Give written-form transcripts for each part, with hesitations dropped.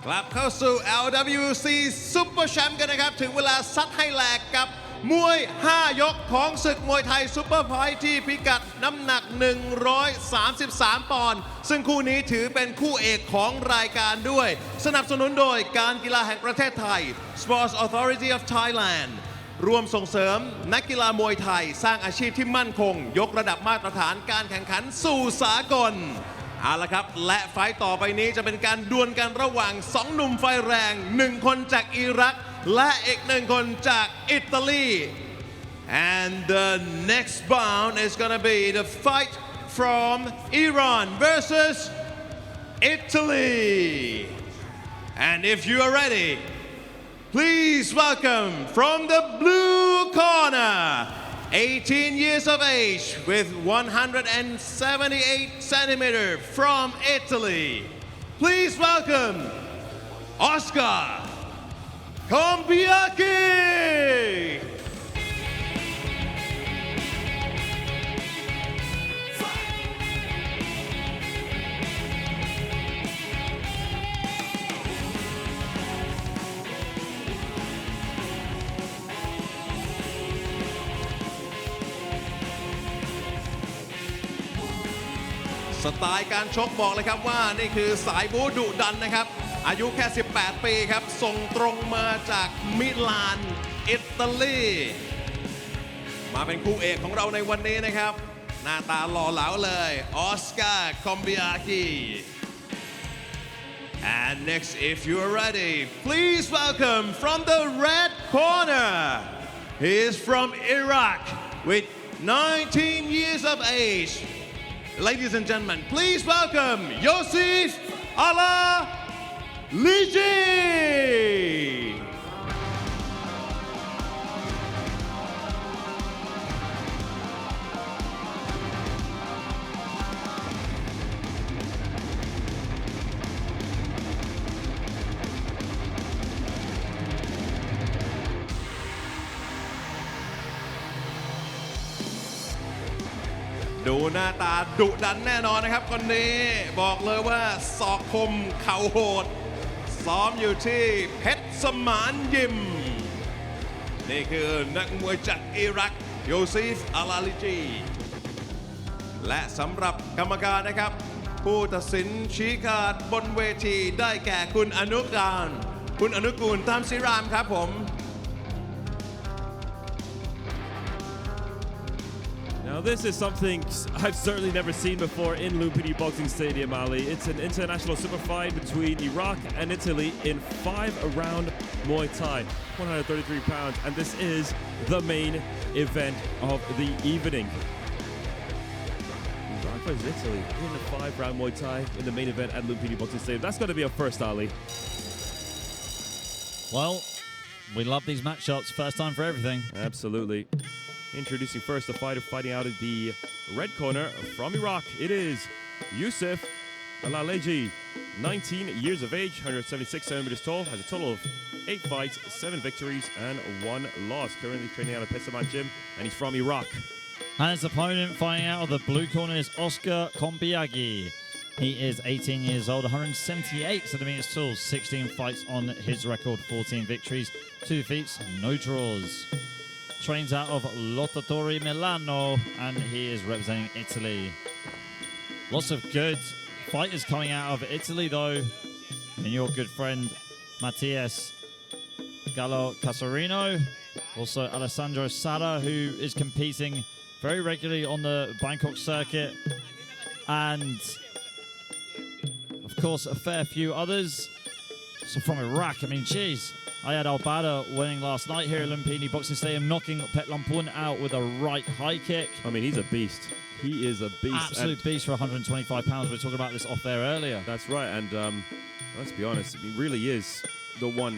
กลับเข้าสู่ LWC Super Champ กันนะครับถึงเวลาซัดให้แหลกกับมวย5 ยกของศึกมวยไทยซุปเปอร์ไฟท์ที่พิกัดน้ำหนัก133 ปอนด์ซึ่งคู่นี้ถือเป็นคู่เอกของรายการด้วยสนับสนุนโดยการกีฬาแห่งประเทศไทย Sports Authority of Thailand ร่วมส่งเสริมนักกีฬามวยไทยสร้างอาชีพที่มั่นคงยกระดับมาตรฐานการแข่งขันสู่สากลเอาละครับและไฟต์ต่อไปนี้จะเป็นการดวลกันระหว่าง2 หนุ่มไฟแรง1 คนจากอิรักและอีก1 คนจากอิตาลี and the next bout is gonna be the fight from Iran versus Italy and if you are ready please welcome from the blue corner 18 years of age with 178 centimeters from Italy. Please welcome Oscar Kombiaki.สไตล์การชกบอกเลยครับว่านี่คือสายบู๊ดุดันนะครับอายุแค่18 ปีครับส่งตรงมาจากมิลานอิตาลีมาเป็นคู่เอกของเราในวันนี้นะครับหน้าตาหล่อเหลาเลยออสการ์คอมบิอากิ and next if you are ready please welcome from the red corner he is from Iraq with 19 years of age.Ladies and gentlemen, please welcome Yosef Alaliji. ดูหน้าตาดุดันแน่นอนนะครับคนนี้บอกเลยว่าศอกคมเข่าโหดซ้อมอยู่ที่เพชรสมานยิมนี่คือนักมวยจากอิรักโยซิฟอาลาลิจีและสำหรับกรรมการนะครับผู้ตัดสินชี้ขาดบนเวทีได้แก่คุณอนุกูลตามศิรามครับผมNow this is something I've certainly never seen before in Lumpini Boxing Stadium, Ali. It's an international super fight between Iraq and Italy in 5-round Muay Thai, 133 pounds, and this is the main event of the evening. Iraq versus Italy in the 5-round Muay Thai in the main event at Lumpini Boxing Stadium. That's got to be a first, Ali. Well, we love these matchups. First time for everything. Absolutely.Introducing first the fighter fighting out of the red corner from Iraq. It is Yusuf Alaleji, 19 years of age, 176 centimeters tall, has a total of 8 fights, 7 victories, and 1 loss. Currently training out of Pesaman Gym, and he's from Iraq. And his opponent fighting out of the blue corner is Oscar Kombiagi. He is 18 years old, 178 centimeters tall, 16 fights on his record, 14 victories, 2 defeats, no draws.Trains out of Lottatore Milano and he is representing Italy. Lots of good fighters coming out of Italy though. And your good friend Mattias Gallo Casarino. Also Alessandro Sada who is competing very regularly on the Bangkok circuit. And of course a fair few others. So from Iraq, I mean geez.Ayad Al-Bada winning last night here at Lumpini Boxing Stadium, knocking Pet Lampun out with a right high kick. I mean, he's a beast. He is a beast. Absolute beast for 125 pounds. We were talking about this off there earlier. That's right. And let's be honest, he really is the one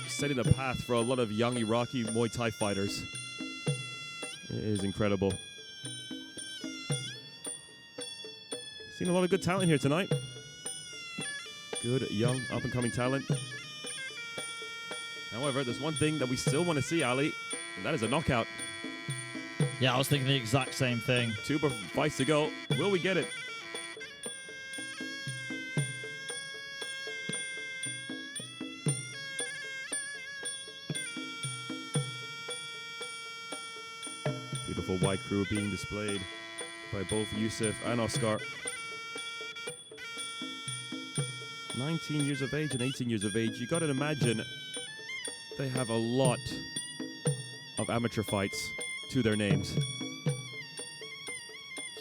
setting the path for a lot of young Iraqi Muay Thai fighters. It is incredible. Seen a lot of good talent here tonight. Good, young, up-and-coming talent.However, there's one thing that we still want to see, Ali, and that is a knockout. Yeah, I was thinking the exact same thing. 2 fights to go. Will we get it? Beautiful white crew being displayed by both Yusuf and Oscar. 19 years of age and 18 years of age. You gotta imagine they have a lot of amateur fights to their names.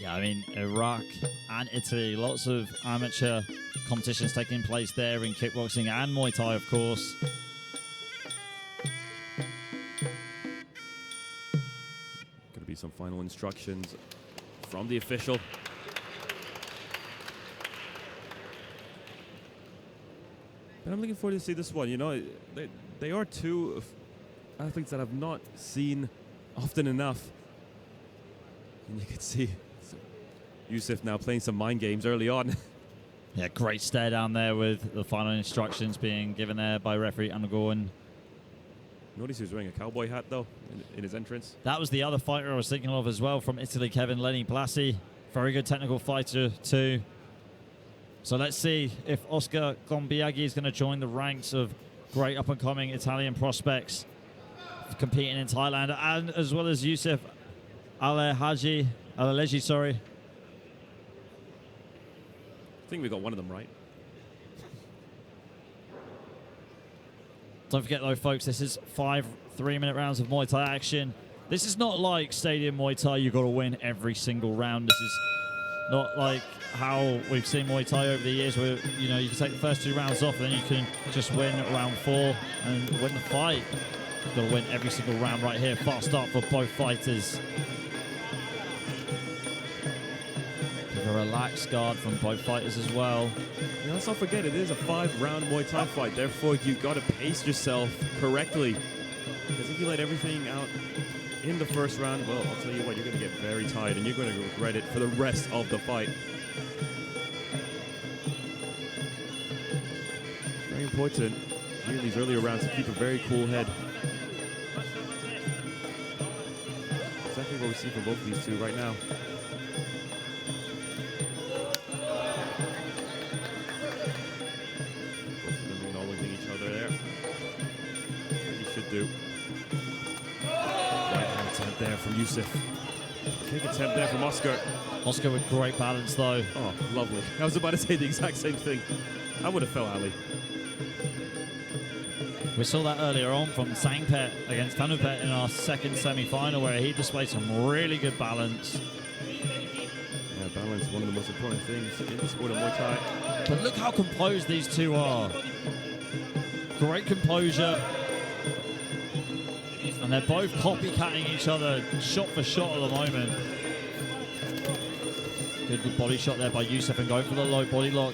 Yeah, I mean, Iraq and Italy, lots of amateur competitions taking place there in kickboxing and Muay Thai, of course. Gonna be some final instructions from the official. But I'm looking forward to see this one. You know, they are two athletes that I've not seen often enough. And you can see Yusuf now playing some mind games early on. Yeah, great stare down there with the final instructions being given there by referee Anagoran. Notice he was wearing a cowboy hat, though, in his entrance. That was the other fighter I was thinking of as well from Italy, Kevin Lenny Blasi. Very good technical fighter, too. So let's see if Oscar Gombiaghi is going to join the ranks of great up-and-coming Italian prospects competing in Thailand, and as well as Yusuf Alaleji, sorry. I think we got one of them right. Don't forget though, folks, this is 5 3-minute rounds of Muay Thai action. This is not like Stadium Muay Thai, you've got to win every single round. This is not like how we've seen Muay Thai over the years where, you know, you can take the first 2 rounds off and then you can just win round 4 and win the fight. You've got to win every single round right here. Fast start for both fighters. A relaxed guard from both fighters as well. You know, let's not forget, it is a 5-round Muay Thai fight. Therefore, you got to pace yourself correctly. Because if you let everything out in the first round, well, I'll tell you what, you're going to get very tired and you're going to regret it for the rest of the fight. Very important in these earlier rounds to keep a very cool head. Exactly what we see from both of these two right now. Do. Right hand attempt there from Yusuf. Kick attempt there from Oscar. Oscar with great balance though. Oh, lovely. I was about to say the exact same thing. I would have felt Ali. We saw that earlier on from Sangpet against Tanupet in our second semi-final where he displayed some really good balance. Yeah, balance, one of the most important things in the sport of Muay Thai. But look how composed these two are. Great composure. And they're both copycatting each other shot for shot at the moment. Good body shot there by Yusuf and going for the low body lock.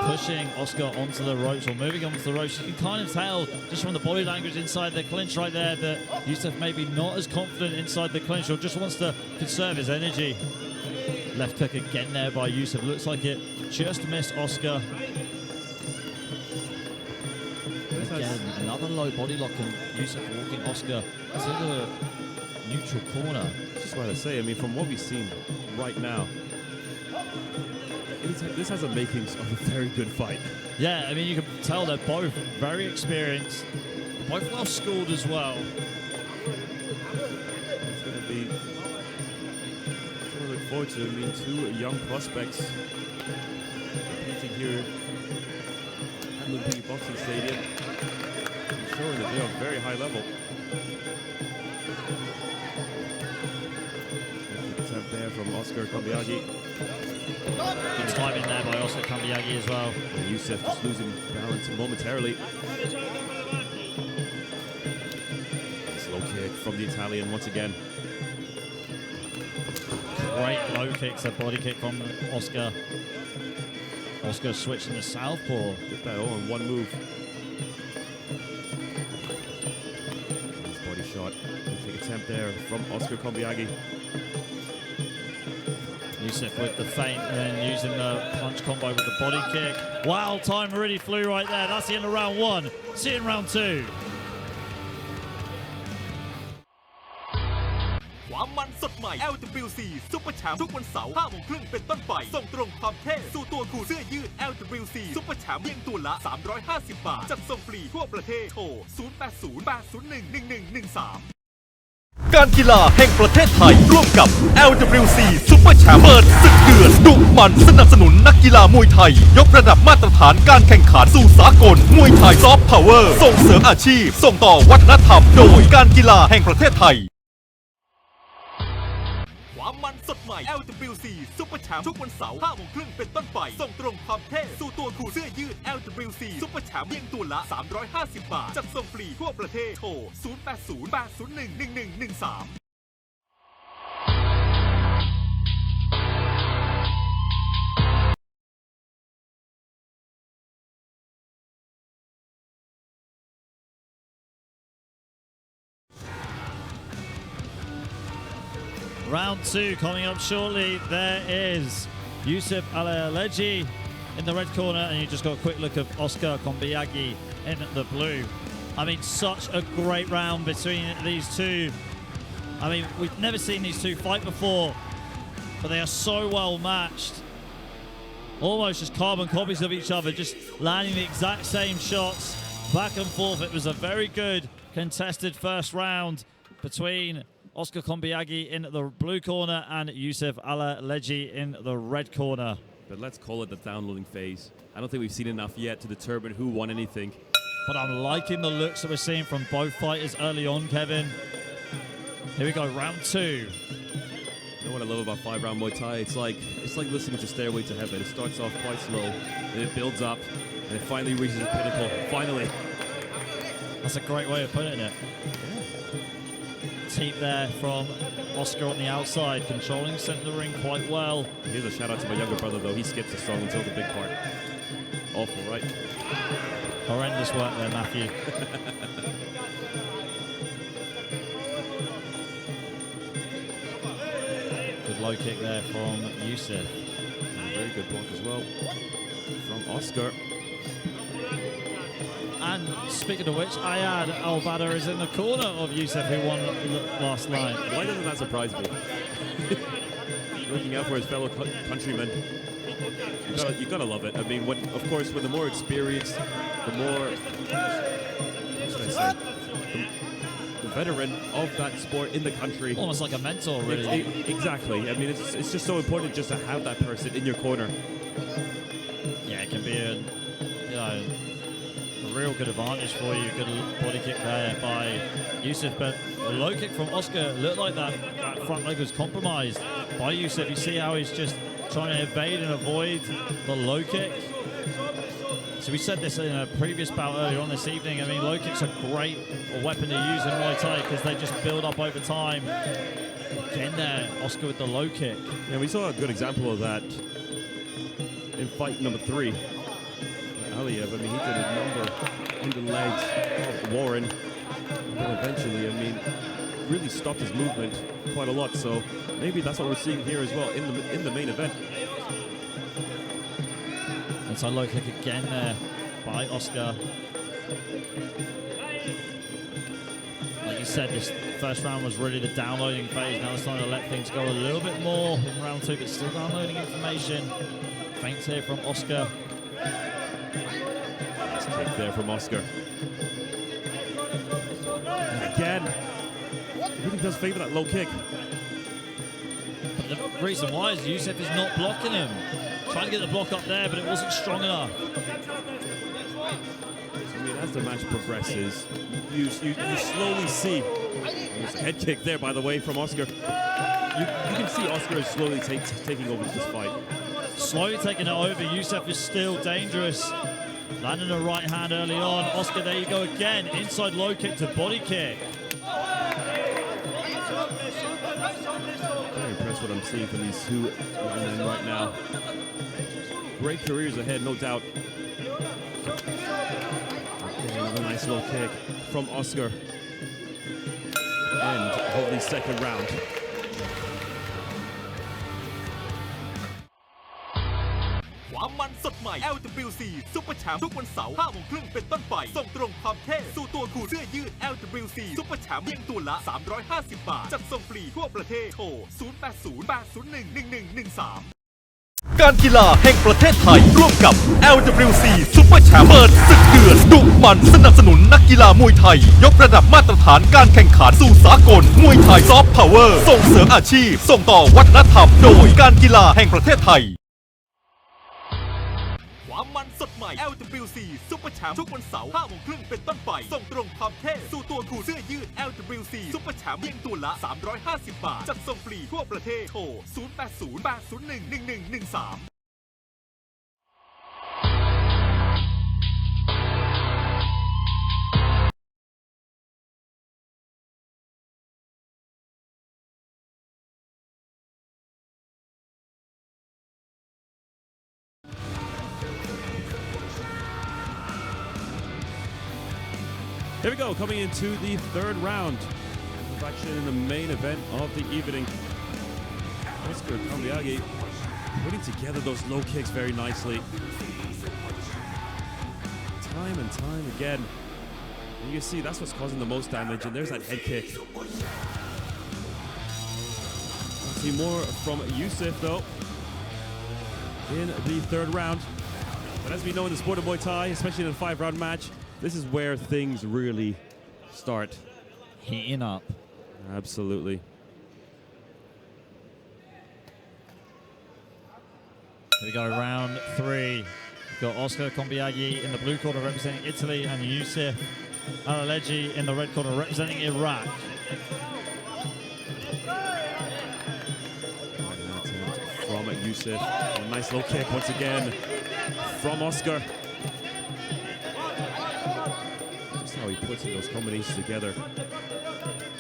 Pushing Oscar onto the ropes or moving onto the ropes. You can kind of tell just from the body language inside the clinch right there that Yusuf maybe not as confident inside the clinch or just wants to conserve his energy. Left hook again there by Yusuf. Looks like it just missed Oscar. Again, another low body lock and Yusuf walking Oscar to the neutral corner. That's just what I say. I mean, from what we've seen right now, this has the makings of a very good fight. Yeah, I mean, you can tell they're both very experienced, both well schooled as well. It's going to be something to look forward to. I mean, 2 young prospects competing here at Lumpini Boxing Stadium, ensuring that they're on a very high level. Attempt there from Oscar Gombiaghi. Good timing there by Oscar Gombiaghi as well. And Yusuf just losing balance momentarily. Slow kick from the Italian once again. Great low kicks, a body kick from Oscar. Oscar switching to southpaw. Get that all in one move. Nice body shot. Kick attempt there from Oscar Gombiaghi. Yusuf with the feint and then using the punch combo with the body kick. Wow, time already flew right there. That's the end of round 1. See you in round 2. ความมันสดใหม่ Lwc Super Champ ทุกวันเสาร์ 5 โมงครึ่งเป็นต้นไป ส่งตรงความเท่สู่ตัวคุณเสื้อยืด Lwc Super Champ เพียงตัวละ 350 บาท จัดส่งฟรีทั่วประเทศ โทร 080 801 1113 การกีฬาแห่งประเทศไทยร่วมกับ Lwc Super Champ เปิดศึกเดือดดุมันสนับสนุนนักกีฬามวยไทยยกระดับมาตรฐานการแข่งขันสู่สากลมวยไทยซอฟต์พาวเวอร์ส่งเสริมอาชีพส่งต่อวัฒนธรรมโดยการกีฬาแห่งประเทศไทยความมันสดใหม่ Lwc Super Champ ทุกวันเสาร์ 5 โมงครึ่งเป็นต้นไปส่งตรงความเท่สู่ตัวคู่เสื้อยืด Lwc Super Champ เพียงตัวละ 350 บาท จัดส่งฟรีทั่วประเทศโทร 0808011113Round 2 coming up shortly. There is Yusuf Alaleji in the red corner, and you just got a quick look of Oscar Kombiagi in the blue. I mean, such a great round between these two. I mean, we've never seen these two fight before, but they are so well matched. Almost just carbon copies of each other, just landing the exact same shots back and forth. It was a very good contested first round between Oscar Kombiagi in the blue corner and Yusuf Alaleji in the red corner. But let's call it the downloading phase. I don't think we've seen enough yet to determine who won anything. But I'm liking the looks that we're seeing from both fighters early on, Kevin. Here we go, round 2. You know what I love about 5-round Muay Thai? It's like listening to Stairway to Heaven. It starts off quite slow, then it builds up, and it finally reaches its pinnacle. Finally. That's a great way of putting it. Teep there from Oscar on the outside, controlling center of the ring quite well. Here's a shout out to my younger brother, though. He skips the strong until the big part. Awful, right? Horrendous work there, Matthew. Good low kick there from Yusuf. And very good block as well from Oscar. And speaking of which, Ayad Al-Badr is in the corner of Yusuf, who won last night. Why doesn't that surprise me? Looking out for his fellow countrymen. You gotta love it. I mean, of course, when the more experienced, the more, what should I say, the veteran of that sport in the country. Almost like a mentor, really. Exactly. I mean, it's just so important just to have that person in your corner. Yeah, it can be a real good advantage for you. Good body kick there by Yusuf, but the low kick from Oscar looked like that front leg was compromised by Yusuf. You see how he's just trying to evade and avoid the low kick. So we said this in a previous bout earlier on this evening. I mean, low kicks are great weapon to use in Muay Thai because they just build up over time. Again there, Oscar with the low kick. Yeah, we saw a good example of that in fight number 3. Aliyev, I mean, he did a number in the legs of Warren, but eventually, I mean, really stopped his movement quite a lot. So maybe that's what we're seeing here as well in the main event. That's a low kick again there by Oscar. Like you said, this first round was really the downloading phase. Now it's time to let things go a little bit more in round 2, but still downloading information. Feints here from Oscar. Nice kick there from Oscar. And again, really does favour that low kick. But the reason why is Yusuf is not blocking him. Trying to get the block up there, but it wasn't strong enough. I mean, as the match progresses, you slowly see. There's a head kick there, by the way, from Oscar. You can see Oscar is slowly taking over this fight. Slowly taking it over. Yusuf is still dangerous. Landing a right hand early on. Oscar, there you go again. Inside low kick to body kick. Very impressed what I'm seeing from these two young men right now. Great careers ahead, no doubt. Another nice low kick from Oscar. And hopefully second round. ความมันสดใหม่ Lwc Super Champ ทุกวันเสาร์ 5 โมงครึ่งเป็นต้นไปส่งตรงความเท่สู่ตัวคู่เสื้อยืด Lwc Super Champ เพียงตัวละ 350 บาท จัดส่งฟรีทั่วประเทศโทร 0808011113 การกีฬาแห่งประเทศไทยร่วมกับ Lwc Super Champ เปิดศึกเดือดดุมันสนับสนุนนักกีฬามวยไทยยกระดับมาตรฐานการแข่งขันสู่สากลมวยไทยซอฟต์พาวเวอร์ส่งเสริมอาชีพส่งต่อวัฒนธรรมโดยการกีฬาแห่งประเทศไทยความมันสดใหม่ Lwc Super Champ ทุกวันเสาร์ 5 โมงครึ่งเป็นต้นไปส่งตรงความเท่สู่ตัวคู่เสื้อยืด Lwc Super Champ เพียงตัวละ 350 บาทจัดส่งฟรีทั่วประเทศโทร 0808011113Here we go, coming into the third round of action in the main event of the evening. Oscar Kambiagi putting together those low kicks very nicely. Time and time again. And you can see that's what's causing the most damage, and there's that head kick. See more from Yusuf though in the third round. But as we know in the sport of Muay Thai, especially in a 5-round match, this is where things really start heating up. Absolutely. Here we go, round 3. We've got Oscar Kombiagi in the blue corner representing Italy and Yusuf Alaleji in the red corner representing Iraq. From Yusuf, a nice low kick once again from Oscar. Just how he puts in those combinations together.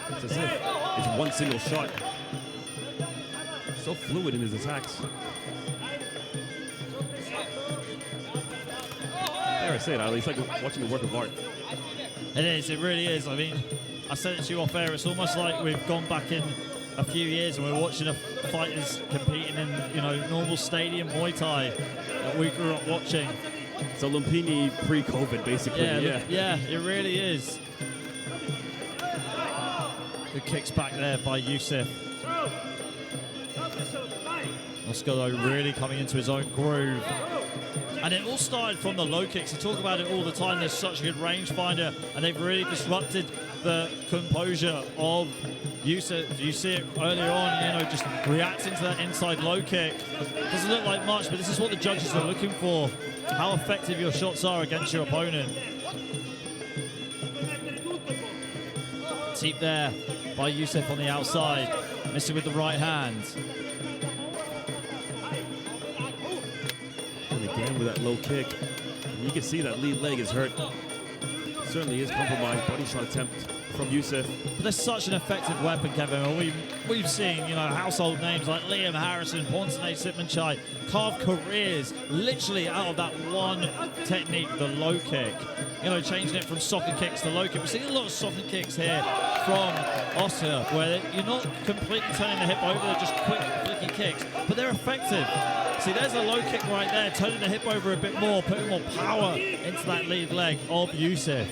It's as if it's one single shot. So fluid in his attacks. Dare I say it, Ali, it's like watching a work of art. It is, it really is. I mean, I said it to you off air, it's almost like we've gone back in a few years and we're watching fighters competing in, normal stadium Muay Thai that we grew up watching. So Lumpini pre-COVID, basically. Yeah, it really is. Good kicks back there by Yusuf. Oscar, though, really coming into his own groove. And it all started from the low kicks. They talk about it all the time. They're such a good rangefinder, and they've really disrupted the composure of Yusuf. You see it earlier on, just reacting to that inside low kick. Doesn't look like much, but this is what the judges are looking for. How effective your shots are against your opponent. Teep there by Yusuf on the outside. Missing with the right hand. And again with that low kick. And you can see that lead leg is hurt. Certainly is compromised. Body shot attempt from Yusuf. But they're such an effective weapon, Kevin. We've seen, household names like Liam Harrison, Ponsonate Sitmanchai carve careers literally out of that one technique, the low kick. Changing it from soccer kicks to low kick. We're seeing a lot of soccer kicks here from Oscar, where you're not completely turning the hip over, they're just quick, flicky kicks, but they're effective. See, there's a low kick right there, turning the hip over a bit more, putting more power into that lead leg of Yusuf.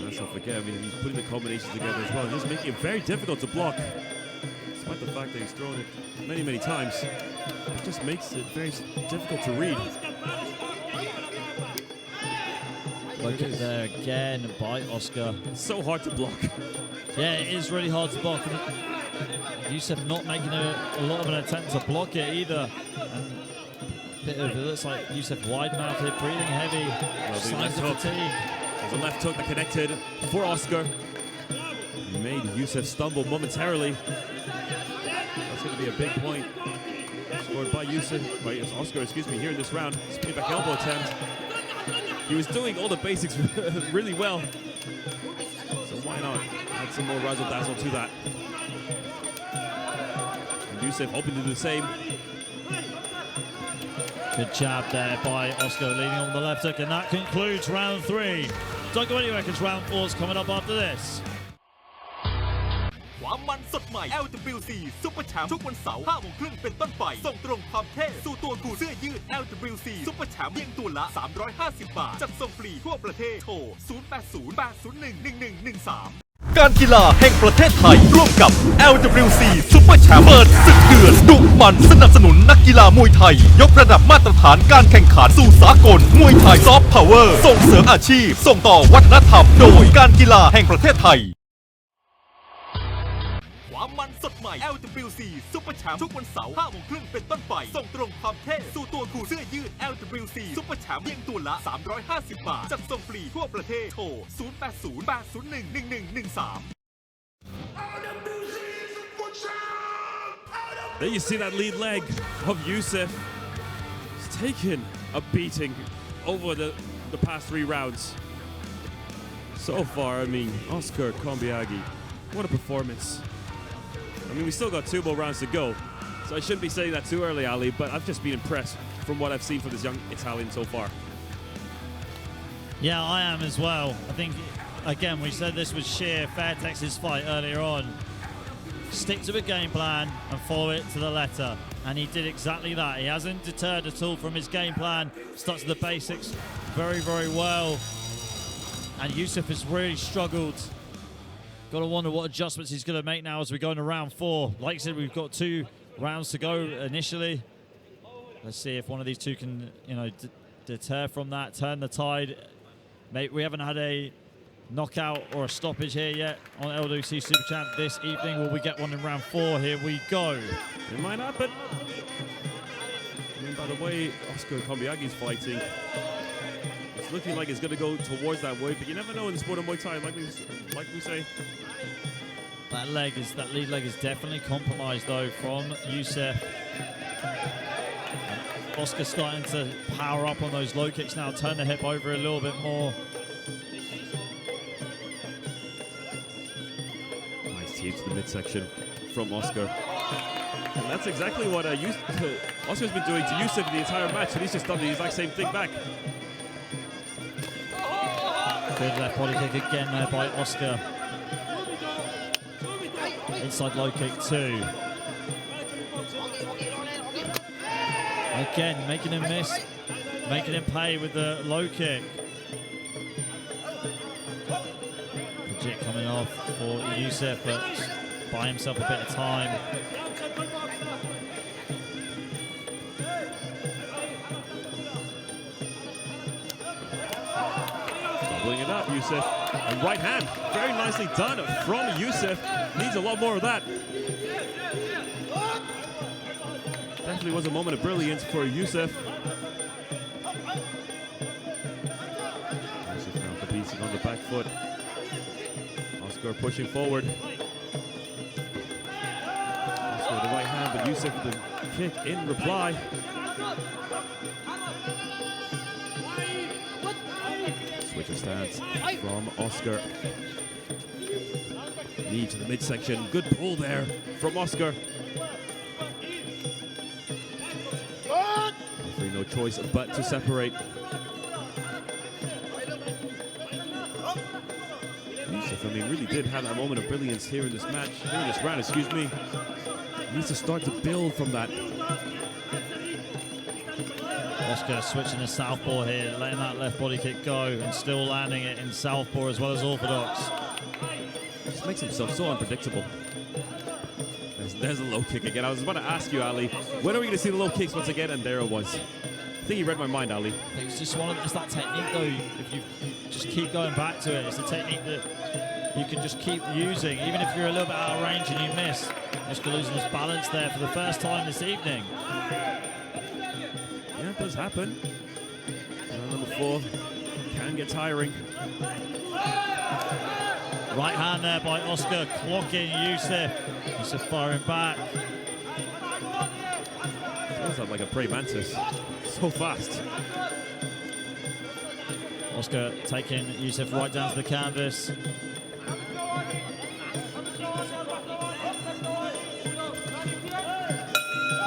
Let's not forget, he's putting the combinations together as well, just making it very difficult to block. Despite the fact that he's thrown it many, many times, it just makes it very difficult to read. Low kick there again by Oscar. It's so hard to block. Yeah, it is really hard to block. Yusuf not making a lot of an attempt to block it either. And it looks like Yusuf wide-mouthed, breathing heavy. Signs of fatigue. There's a left hook that connected for Oscar. Made Yusuf stumble momentarily. That's going to be a big point. Scored by Oscar, here in this round. Spin back elbow attempt. He was doing all the basics really well. So why not add some more razzle dazzle to that? And Yusuf hoping to do the same. Good jab there by Oscar, leaning on the left hook, and that concludes round 3. Don't go anywhere because round 4 is coming up after this. ความมันสดใหม่ Lwc Super Champ ทุกวันเสาร์ 5 โมงครึ่งเป็นต้นไปส่งตรงความเท่สู่ตัวคู่เสื้อยืด Lwc Super Champ เพียงตัวละ 350 บาทจัดส่งฟรีทั่วประเทศโทร 0808011113 การกีฬาแห่งประเทศไทยร่วมกับ Lwc Super Champ เปิดศึกเดือดดุมันสนับสนุนนักกีฬามวยไทยยกระดับมาตรฐานการแข่งขันสู่สากลมวยไทยซอฟต์พาวเวอร์ส่งเสริมอาชีพส่งต่อวัฒนธรรมโดยการกีฬาแห่งประเทศไทยความมันสดใหม่ Lwc Super Champ ทุกวันเสาร์ 5:30 เป็นต้นไปส่งตรงความเท่สู่ตัวคู่เสื้อยืด Lwc Super Champ เพียงตัวละ 350 บาท จัดส่งฟรีทั่วประเทศ โทร 0808011113 There you see that lead leg of Yusuf. He's taken a beating over the past 3 rounds. So far, I mean, Oscar Kombiagi, what a performance. I mean, we still got 2 more rounds to go, so I shouldn't be saying that too early, Ali, but I've just been impressed from what I've seen from this young Italian so far. Yeah, I am as well. I think, again, we said this was sheer Fairtex's fight earlier on. Stick to the game plan and follow it to the letter. And he did exactly that. He hasn't deterred at all from his game plan. Stuck to the basics very, very well. And Yusuf has really struggled. Got to wonder what adjustments he's going to make now as we go into round 4. Like I said, we've got 2 rounds to go initially. Let's see if one of these 2 can, deter from that, turn the tide. Mate, we haven't had a knockout or a stoppage here yet on Lwc Super Champ this evening. Will we get one in round 4? Here we go. It might happen. I mean, by the way Oscar Kombiagi's fighting, it's looking like it's going to go towards that way, but you never know in the sport of Muay Thai, like we say. That lead leg is definitely compromised though from Yusuf. Oscar starting to power up on those low kicks now, turn the hip over a little bit more. Nice team to the midsection from Oscar. And that's exactly what Oscar's been doing to Yusuf the entire match, and he's just done the exact same thing back. Good left body kick again there by Oscar. Inside low kick 2. Again, making him miss, making him pay with the low kick. Legit coming off for Yusuf, but buy himself a bit of time. Doubling it up, Yusuf. And right hand, very nicely done from Yusuf. Needs a lot more of that. Definitely was a moment of brilliance for Yusuf. Yusuf now competing on the back foot. Oscar pushing forward. Oscar with the right hand, but Yusuf with the kick in reply. Switch of stance from Oscar. Knee to the midsection. Good pull there from Oscar. Referee no choice but to separate. Yusuf, I mean, really did have that moment of brilliance here in this match, here in this round, excuse me. Needs to start to build from that. Oscar switching to southpaw here, letting that left body kick go and still landing it in southpaw as well as orthodox. Just makes himself so unpredictable. There's a low kick again. I was about to ask you, Ali, when are we going to see the low kicks once again? And there it was. I think he read my mind, Ali. I think it's just it's that technique though. If you just keep going back to it, it's a technique that you can just keep using, even if you're a little bit out of range and you miss. Oscar losing his balance there for the first time this evening. Yeah, it does happen. Number 4 can get tiring. Right hand there by Oscar, clocking Yusuf. Yusuf firing back. Feels like a prey mantis. So fast. Oscar taking Yusuf right down to the canvas.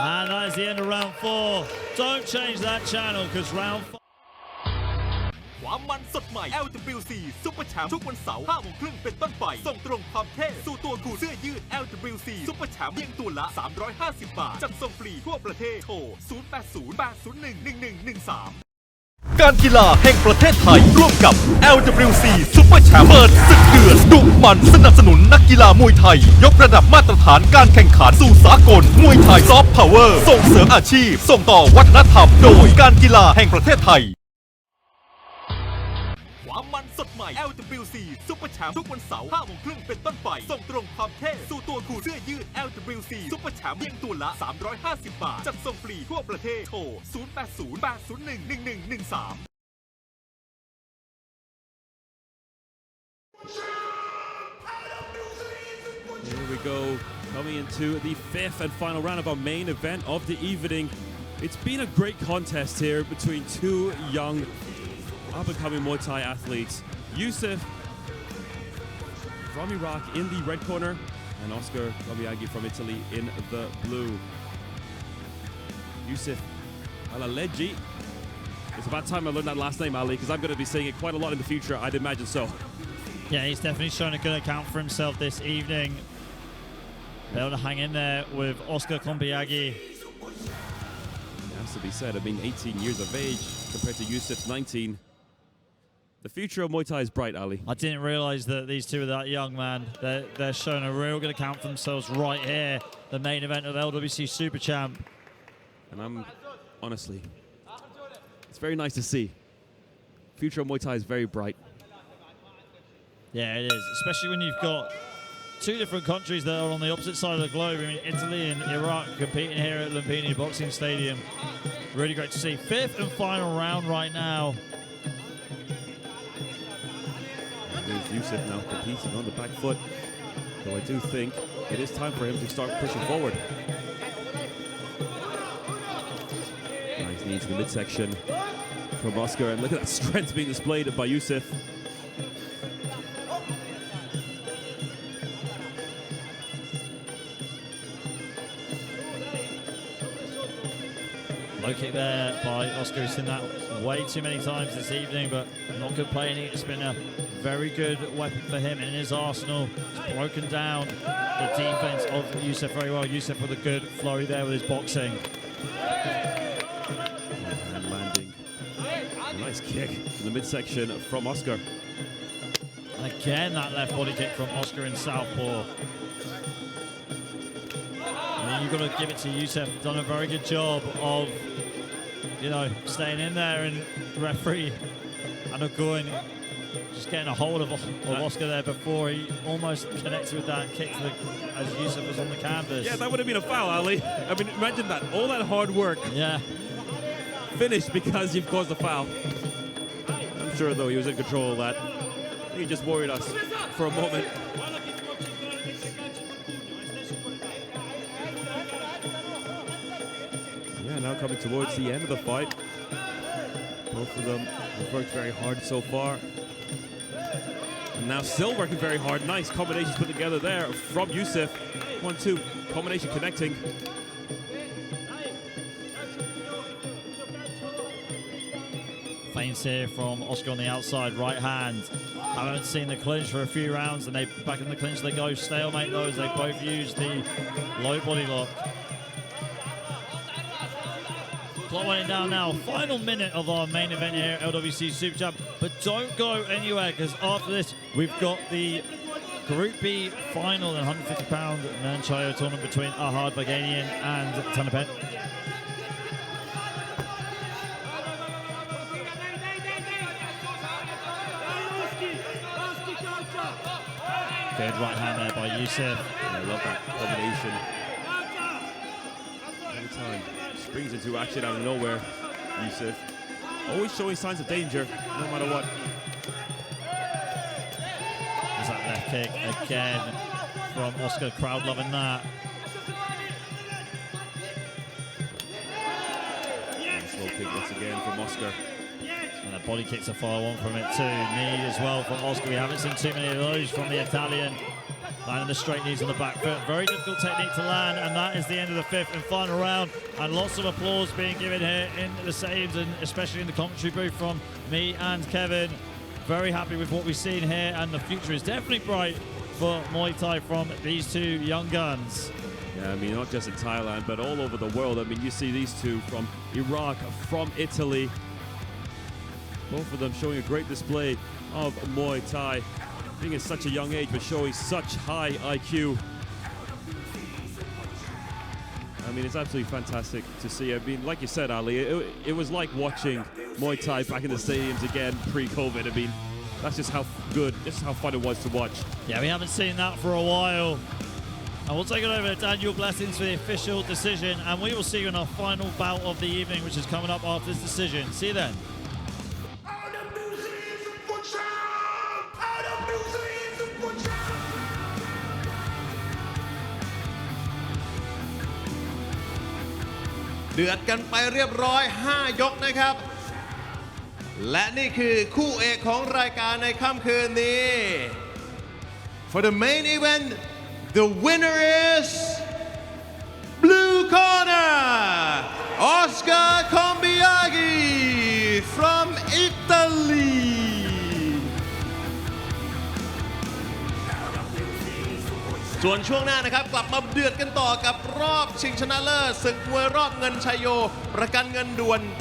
And that is the end of round 4. Don't change that channel because round 4. ความมันสดใหม่ Lwc Super Champ ทุกวันเสาร์ 5:30 เป็นต้นไปส่งตรงความเท่สู่ตัวคู่เสื้อยืด Lwc Super Champ เพียงตัวละ 350 บาท จัดส่งฟรีทั่วประเทศ โทร 0808011113 การกีฬาแห่งประเทศไทยร่วมกับ Lwc Super Champ เปิดศึกเดือดดุมันสนับสนุนนักกีฬามวยไทยยกระดับมาตรฐานการแข่งขันสู่สากลมวยไทยซอฟต์พาวเวอร์ส่งเสริมอาชีพส่งต่อวัฒนธรรมโดยการกีฬาแห่งประเทศไทยความมันสดใหม่ Lwc Super Champ ทุกวันเสาร์ 5 โมงครึ่งเป็นต้นไปส่งตรงความเท่สู่ตัวคุณเสื้อยืด Lwc Super Champ เพียงตัวละ 350 บาท จัดส่งฟรีทั่วประเทศโทร 0808011113Here we go, coming into the fifth and final round of our main event of the evening. It's been a great contest here between two young up-and-coming Muay Thai athletes. Yusuf from Iraq in the red corner and Oscar Kobayagi from Italy in the blue. Yusuf Alaleji. It's about time I learned that last name, Ali, because I'm going to be saying it quite a lot in the future. I'd imagine so. Yeah, he's definitely shown a good account for himself this evening. Able to hang in there with Oscar Kobayagi. It has to be said, I mean, 18 years of age compared to Yusuf's 19. The future of Muay Thai is bright, Ali. I didn't realize that these two are that young, man. They're showing a real good account for themselves right here. The main event of Lwc Super Champ. And I'm, honestly, it's very nice to see. Future of Muay Thai is very bright. Yeah, it is. Especially when you've got two different countries that are on the opposite side of the globe. I mean, Italy and Iraq competing here at Lumpini Boxing Stadium. Really great to see. Fifth and final round right now. There's Yusuf now competing on the back foot. Though I do think it is time for him to start pushing forward. Nice knees in the midsection from Oscar. And look at that strength being displayed by Yusuf. Low kick there by Oscar. He's seen that way too many times this evening, but not good playing. It's been a very good weapon for him in his arsenal. It's broken down the defense of Yusuf very well. Yusuf with a good flurry there with his boxing. And landing a nice kick in the midsection from Oscar. And again, that left body kick from Oscar in southpaw. You've got to give it to Yusuf. Done a very good job of, staying in there, and referee Anagoin just getting a hold of Oscar there before he almost connected with that kick as Yusuf was on the canvas. Yeah, that would have been a foul, Ali. I mean, imagine that. All that hard work. Yeah. Finished because you've caused a foul. I'm sure, though, he was in control of that. He just worried us for a moment. Yeah, now coming towards the end of the fight. Both of them have worked very hard so far. And now still working very hard. Nice combinations put together there from Yusuf. 1-2 combination connecting. Feints here from Oscar on the outside, right hand. I haven't seen the clinch for a few rounds, and back in the clinch they go. Stalemate those. They both use the low body lock. Clock winding down now. Final minute of our main event here at Lwc Super Champ. But don't go anywhere, because after this, we've got the Group B final, the £150 nine Chio tournament between Ahad Baganian and Tanapet. Good right hand there by Yusuf. I love that combination. Every time. Springs into action out of nowhere, Yusuf. Always showing signs of danger, no matter what. There's that left kick again from Oscar. Crowd loving that. And slow kick once again from Oscar. And the body kicks a follow-on from it too. Knee as well from Oscar. We haven't seen too many of those from the Italian. Landing the straight knees on the back foot. Very difficult technique to land, and that is the end of the fifth and final round. And lots of applause being given here in the stadiums, and especially in the commentary booth from me and Kevin. Very happy with what we've seen here, and the future is definitely bright for Muay Thai from these two young guns. Yeah, I mean, not just in Thailand, but all over the world. I mean, you see these two from Iraq, from Italy. Both of them showing a great display of Muay Thai, being at such a young age but showing such high IQ. I mean, it's absolutely fantastic to see. I mean, like you said, Ali, it was like watching Muay Thai back in the stadiums again pre-COVID. I mean, that's just how good, this is how fun it was to watch. Yeah, we haven't seen that for a while. And we'll take it over to Daniel Blessings for the official decision, and we will see you in our final bout of the evening, which is coming up after this decision. See you then. Lwc Super Champ! Lwc Super Champ! เดือดกันไปเรียบร้อย 5 ยกนะครับ และนี่คือคู่เอกของรายการในค่ำคืนนี้ For the main event the winner is blue corner Oscar Combiaghi from Italy ส่วนช่วงหน้านะครับกลับมาเดือดกันต่อกับรอบชิงชนะเลิศศึกมวยรอบเงินชัยโยประกันเงินด่วน